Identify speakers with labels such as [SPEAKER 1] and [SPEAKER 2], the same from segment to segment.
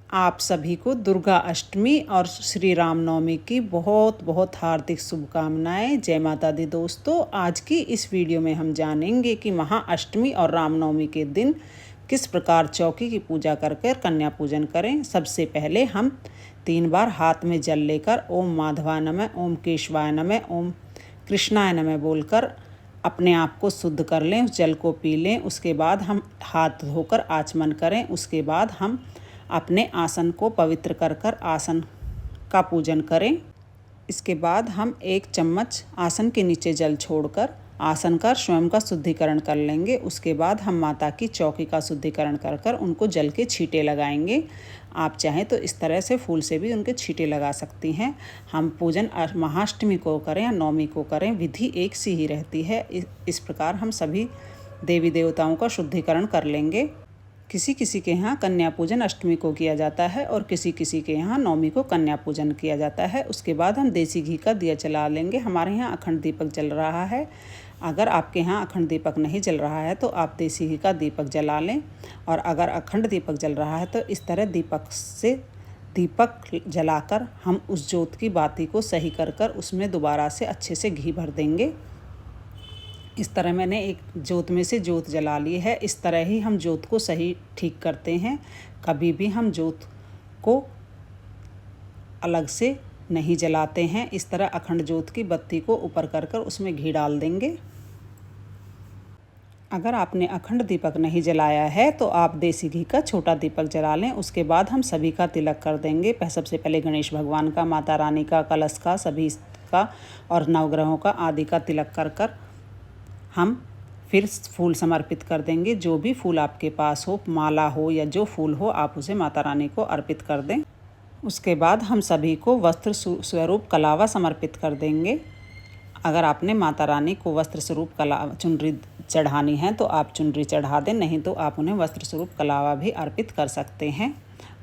[SPEAKER 1] आप सभी को दुर्गा अष्टमी और श्री रामनवमी की बहुत बहुत हार्दिक शुभकामनाएं। जय माता दी दोस्तों, आज की इस वीडियो में हम जानेंगे कि महाअष्टमी और रामनवमी के दिन किस प्रकार चौकी की पूजा कर कन्या पूजन करें। सबसे पहले हम 3 बार हाथ में जल लेकर ओम माधवाय नमः, ओम केशवाय नमः, ओम कृष्णाय नमः बोलकर अपने आप को शुद्ध कर लें। उस जल को पी लें। उसके बाद हम हाथ धोकर आचमन करें। उसके बाद हम अपने आसन को पवित्र कर आसन का पूजन करें। इसके बाद हम 1 चम्मच आसन के नीचे जल छोड़कर आसन का स्वयं का शुद्धिकरण कर लेंगे। उसके बाद हम माता की चौकी का शुद्धिकरण कर उनको जल के छींटे लगाएंगे। आप चाहें तो इस तरह से फूल से भी उनके छींटे लगा सकती हैं। हम पूजन महाअष्टमी को करें या नवमी को करें, विधि एक सी ही रहती है। इस प्रकार हम सभी देवी देवताओं का शुद्धिकरण कर लेंगे। किसी किसी के यहाँ कन्या पूजन अष्टमी को किया जाता है और किसी किसी के यहाँ नवमी को कन्या पूजन किया जाता है। उसके बाद हम देसी घी का दिया जला लेंगे। हमारे यहाँ अखंड दीपक जल रहा है। अगर आपके यहाँ अखंड दीपक नहीं जल रहा है तो आप देसी घी का दीपक जला लें, और अगर अखंड दीपक जल रहा है तो इस तरह दीपक जलाकर हम उस जोत की बाती को सही कर उसमें दोबारा से अच्छे से घी भर देंगे। इस तरह मैंने एक जोत में से जोत जला ली है। इस तरह ही हम जोत को सही ठीक करते हैं। कभी भी हम जोत को अलग से नहीं जलाते हैं। इस तरह अखंड जोत की बत्ती को ऊपर कर उसमें घी डाल देंगे। अगर आपने अखंड दीपक नहीं जलाया है तो आप देसी घी का छोटा दीपक जला लें। उसके बाद हम सभी का तिलक कर देंगे। सबसे पहले गणेश भगवान का, माता रानी का, कलश का, सभी का और नवग्रहों का आदि का तिलक कर हम फिर फूल समर्पित कर देंगे। जो भी फूल आपके पास हो, माला हो या जो फूल हो, आप उसे माता रानी को अर्पित कर दें। उसके बाद हम सभी को वस्त्र स्वरूप कलावा समर्पित कर देंगे। अगर आपने माता रानी को वस्त्र स्वरूप चुनरी चढ़ानी है तो आप चुनरी चढ़ा दें, नहीं तो आप उन्हें वस्त्र स्वरूप कलावा भी अर्पित कर सकते हैं।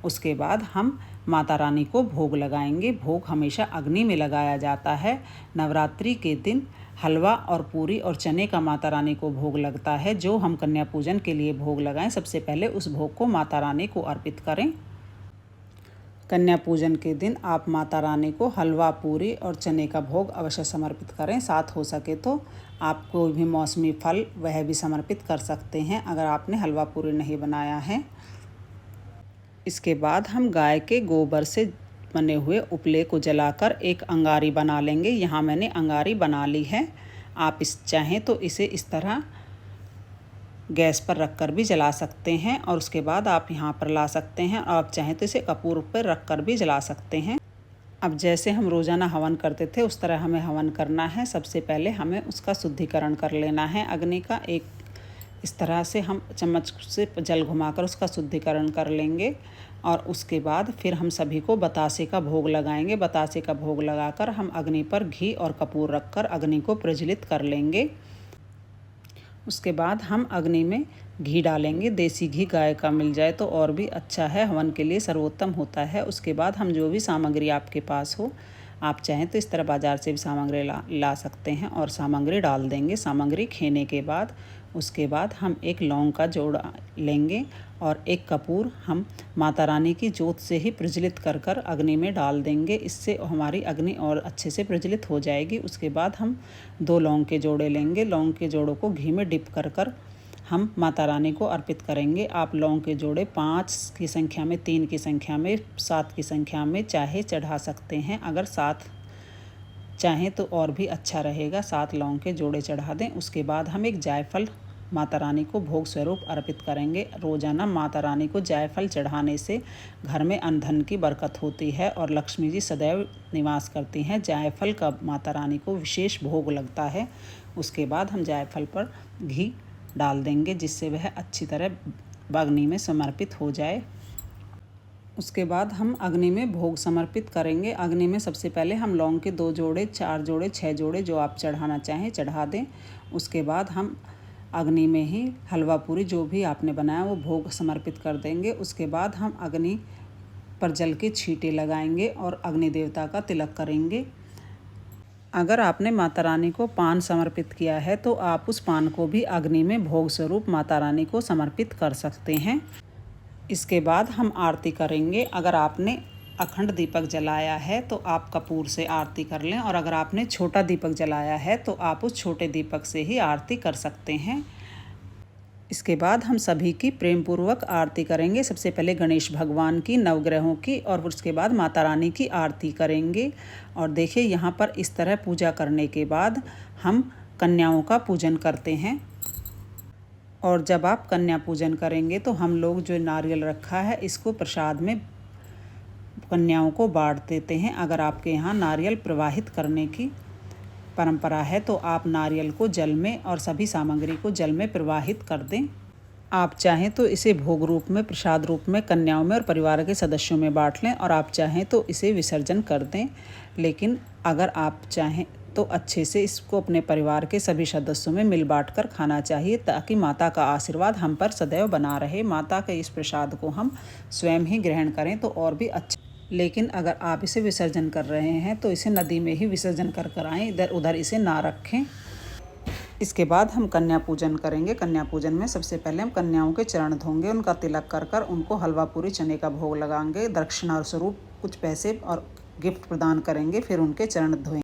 [SPEAKER 1] उसके बाद हम माता रानी को भोग लगाएंगे। भोग हमेशा अग्नि में लगाया जाता है। नवरात्रि के दिन हलवा और पूरी और चने का माता रानी को भोग लगता है। जो हम कन्या पूजन के लिए भोग लगाएं, सबसे पहले उस भोग को माता रानी को अर्पित करें। कन्या पूजन के दिन आप माता रानी को हलवा, पूरी और चने का भोग अवश्य समर्पित करें। साथ हो सके तो आप कोई भी मौसमी फल वह भी समर्पित कर सकते हैं, अगर आपने हलवा पूरी नहीं बनाया है। इसके बाद हम गाय के गोबर से बने हुए उपले को जलाकर एक अंगारी बना लेंगे। यहाँ मैंने अंगारी बना ली है। आप चाहें तो इसे इस तरह गैस पर रखकर भी जला सकते हैं, और उसके बाद आप यहाँ पर ला सकते हैं। आप चाहें तो इसे कपूर पर रखकर भी जला सकते हैं। अब जैसे हम रोज़ाना हवन करते थे उस तरह हमें हवन करना है। सबसे पहले हमें उसका शुद्धिकरण कर लेना है अग्नि का। इस तरह से हम चम्मच से जल घुमाकर उसका शुद्धिकरण कर लेंगे, और उसके बाद फिर हम सभी को बतासे का भोग लगाएंगे। बतासे का भोग लगाकर हम अग्नि पर घी और कपूर रखकर अग्नि को प्रज्वलित कर लेंगे। उसके बाद हम अग्नि में घी डालेंगे। देसी घी गाय का मिल जाए तो और भी अच्छा है, हवन के लिए सर्वोत्तम होता है। उसके बाद हम जो भी सामग्री आपके पास हो, आप चाहें तो इस तरह बाज़ार से भी सामग्री ला सकते हैं और सामग्री डाल देंगे। सामग्री खेने के बाद उसके बाद हम एक लौंग का जोड़ा लेंगे और एक कपूर हम माता रानी की जोत से ही प्रज्वलित कर अग्नि में डाल देंगे। इससे हमारी अग्नि और अच्छे से प्रज्वलित हो जाएगी। उसके बाद हम 2 लौंग के जोड़े लेंगे। लौंग के जोड़ों को घी में डिप कर हम माता रानी को अर्पित करेंगे। आप लौंग के जोड़े 5 की संख्या में, 3 की संख्या में, 7 की संख्या में चाहे चढ़ा सकते हैं। अगर 7 चाहें तो और भी अच्छा रहेगा, 7 लौंग के जोड़े चढ़ा दें। उसके बाद हम एक जायफल माता रानी को भोग स्वरूप अर्पित करेंगे। रोज़ाना माता रानी को जायफल चढ़ाने से घर में अन्न धन की बरकत होती है और लक्ष्मी जी सदैव निवास करती हैं। जायफल का माता रानी को विशेष भोग लगता है। उसके बाद हम जायफल पर घी डाल देंगे, जिससे वह अच्छी तरह अग्नि में समर्पित हो जाए। उसके बाद हम अग्नि में भोग समर्पित करेंगे। अग्नि में सबसे पहले हम लौंग के 2 जोड़े, 4 जोड़े, 6 जोड़े जो आप चढ़ाना चाहें चढ़ा दें। उसके बाद हम अग्नि में ही हलवा पूरी जो भी आपने बनाया वो भोग समर्पित कर देंगे। उसके बाद हम अग्नि पर जल के छींटे लगाएंगे और अग्नि देवता का तिलक करेंगे। अगर आपने माता रानी को पान समर्पित किया है तो आप उस पान को भी अग्नि में भोग स्वरूप माता रानी को समर्पित कर सकते हैं। इसके बाद हम आरती करेंगे। अगर आपने अखंड दीपक जलाया है तो आप कपूर से आरती कर लें, और अगर आपने छोटा दीपक जलाया है तो आप उस छोटे दीपक से ही आरती कर सकते हैं। इसके बाद हम सभी की प्रेम पूर्वक आरती करेंगे। सबसे पहले गणेश भगवान की, नवग्रहों की, और उसके बाद माता रानी की आरती करेंगे। और देखिए यहाँ पर इस तरह पूजा करने के बाद हम कन्याओं का पूजन करते हैं। और जब आप कन्या पूजन करेंगे तो हम लोग जो नारियल रखा है इसको प्रसाद में कन्याओं को बांट देते हैं। अगर आपके यहाँ नारियल प्रवाहित करने की परंपरा है तो आप नारियल को जल में और सभी सामग्री को जल में प्रवाहित कर दें। आप चाहें तो इसे भोग रूप में, प्रसाद रूप में कन्याओं में और परिवार के सदस्यों में बांट लें, और आप चाहें तो इसे विसर्जन कर दें। लेकिन अगर आप चाहें तो अच्छे से इसको अपने परिवार के सभी सदस्यों में मिल बांट कर खाना चाहिए, ताकि माता का आशीर्वाद हम पर सदैव बना रहे। माता के इस प्रसाद को हम स्वयं ही ग्रहण करें तो और भी अच्छा। लेकिन अगर आप इसे विसर्जन कर रहे हैं तो इसे नदी में ही विसर्जन कर आएँ, इधर उधर इसे ना रखें। इसके बाद हम कन्या पूजन करेंगे। कन्या पूजन में सबसे पहले हम कन्याओं के चरण धोंगे, उनका तिलक कर उनको हलवा पूरी चने का भोग लगाएंगे, दक्षिणा स्वरूप कुछ पैसे और गिफ्ट प्रदान करेंगे, फिर उनके चरण धोएंगे।